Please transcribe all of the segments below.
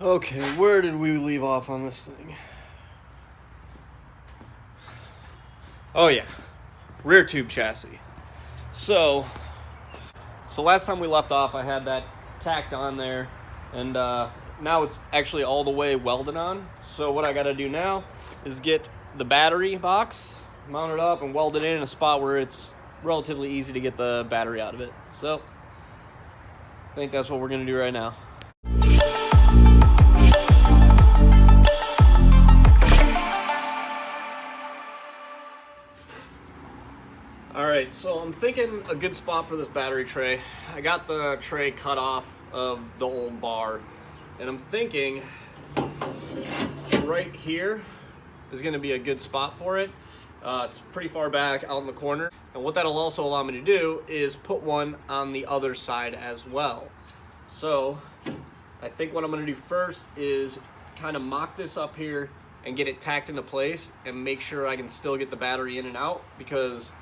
Okay, where did we leave off on this thing? Oh yeah, rear tube chassis. So last time we left off, I had that tacked on there, and now it's actually all the way welded on. So what I gotta do now is get the battery box mounted up and welded in a spot where it's relatively easy to get the battery out of it. So I think that's what we're gonna do right now. Alright, so I'm thinking a good spot for this battery tray. I got the tray cut off of the old bar, and I'm thinking right here is going to be a good spot for it. It's pretty far back out in the corner, and what that'll also allow me to do is put one on the other side as well. So I think what I'm going to do first is kind of mock this up here and get it tacked into place and make sure I can still get the battery in and out, because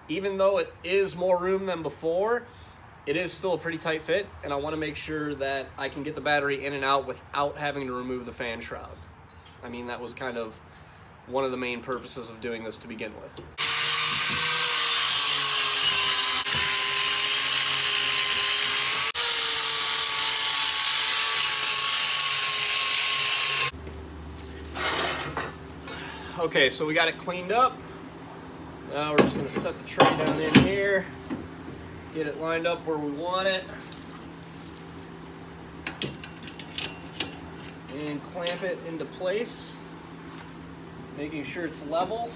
even though it is more room than before, it is still a pretty tight fit, and I want to make sure that I can get the battery in and out without having to remove the fan shroud. I mean, that was kind of one of the main purposes of doing this to begin with. Okay, so we got it cleaned up. Now we're just going to set the tray down in here, get it lined up where we want it, and clamp it into place, making sure it's level.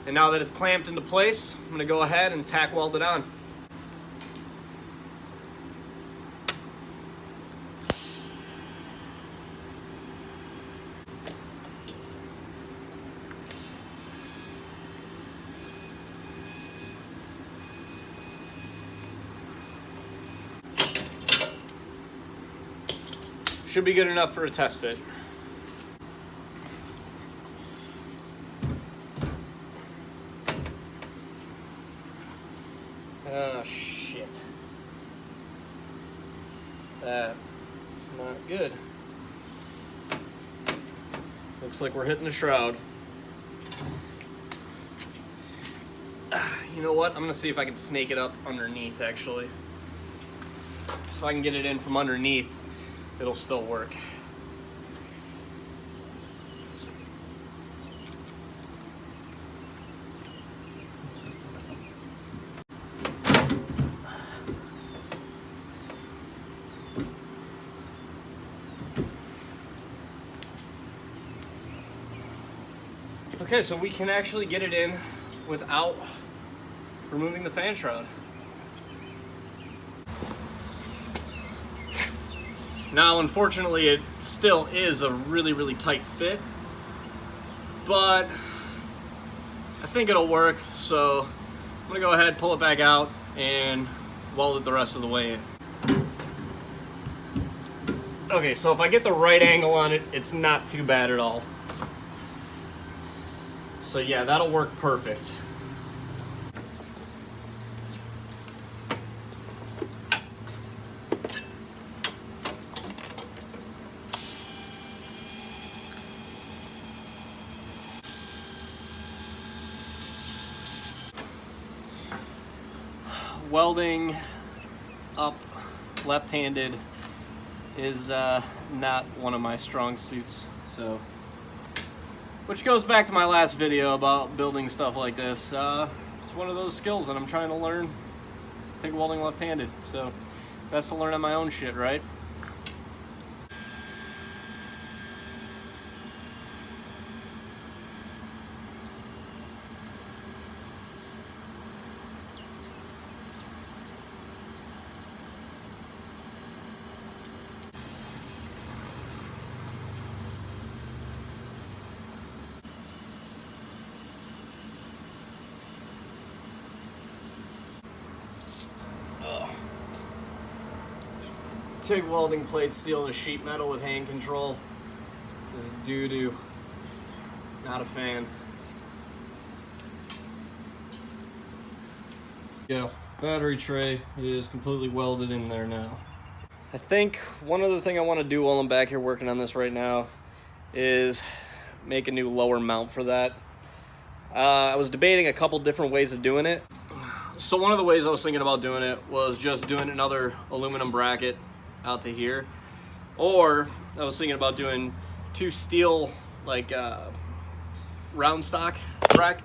And now that it's clamped into place, I'm going to go ahead and tack weld it on. Should be good enough for a test fit. Oh, shit. That's not good. Looks like we're hitting the shroud. You know what? I'm going to see if I can snake it up underneath, actually. So if I can get it in from underneath, it'll still work. Okay, so we can actually get it in without removing the fan shroud. Now, unfortunately, it still is a really, really tight fit, but I think it'll work, so I'm gonna go ahead, pull it back out, and weld it the rest of the way in. Okay, so if I get the right angle on it, it's not too bad at all. So yeah, that'll work perfect. Welding up left-handed is not one of my strong suits, so, which goes back to my last video about building stuff like this. It's one of those skills that I'm trying to learn. TIG welding left-handed, so best to learn on my own shit, right? TIG welding plate steel to sheet metal with hand control is doo-doo. Not a fan. Yeah, battery tray is completely welded in there now. I think one other thing I want to do while I'm back here working on this right now is make a new lower mount for that. I was debating a couple different ways of doing it. So one of the ways I was thinking about doing it was just doing another aluminum bracket out to here. Or I was thinking about doing two steel, like round stock bracket.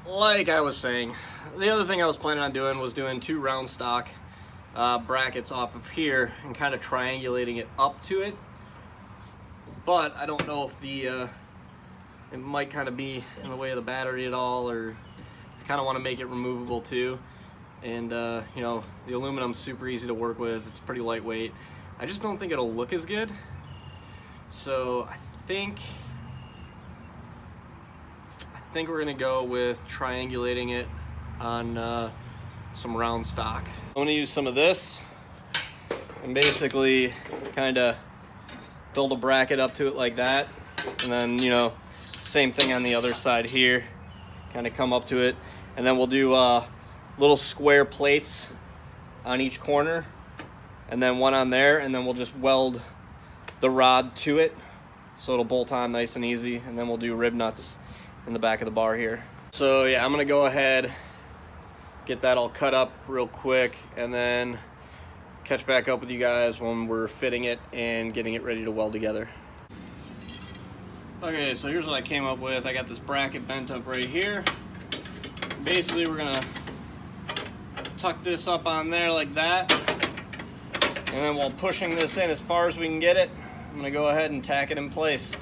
Like I was saying, the other thing I was planning on doing was doing two round stock brackets off of here and kind of triangulating it up to it. But I don't know if it might kind of be in the way of the battery at all, or I kind of want to make it removable too. And you know, the aluminum's super easy to work with. It's pretty lightweight. I just don't think it'll look as good. So I think we're gonna go with triangulating it on some round stock. I'm gonna use some of this and basically kind of build a bracket up to it like that, and then, you know, same thing on the other side here, kind of come up to it, and then we'll do little square plates on each corner, and then one on there, and then we'll just weld the rod to it so it'll bolt on nice and easy, and then we'll do rib nuts in the back of the bar here. So yeah, I'm gonna go ahead, get that all cut up real quick, and then catch back up with you guys when we're fitting it and getting it ready to weld together. Okay, so here's what I came up with. I got this bracket bent up right here. Basically, we're gonna tuck this up on there like that, and then while pushing this in as far as we can get it, I'm gonna go ahead and tack it in place.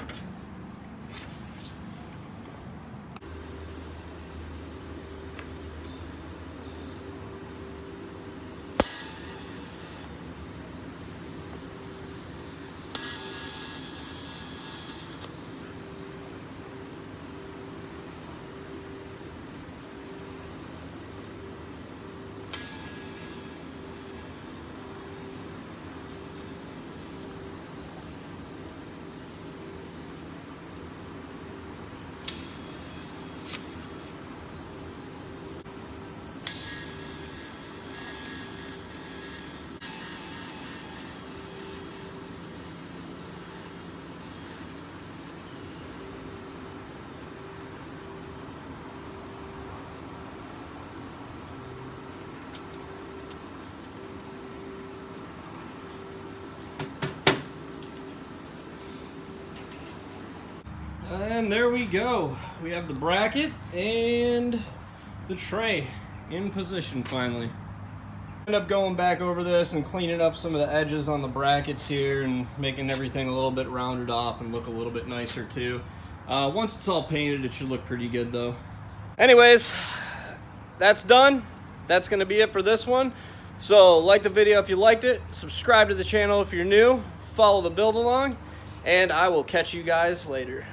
And there we go. We have the bracket and the tray in position finally. End up going back over this and cleaning up some of the edges on the brackets here and making everything a little bit rounded off and look a little bit nicer too. Once it's all painted, it should look pretty good though. Anyways, that's done. That's gonna be it for this one. So like the video if you liked it, subscribe to the channel if you're new, follow the build along, and I will catch you guys later.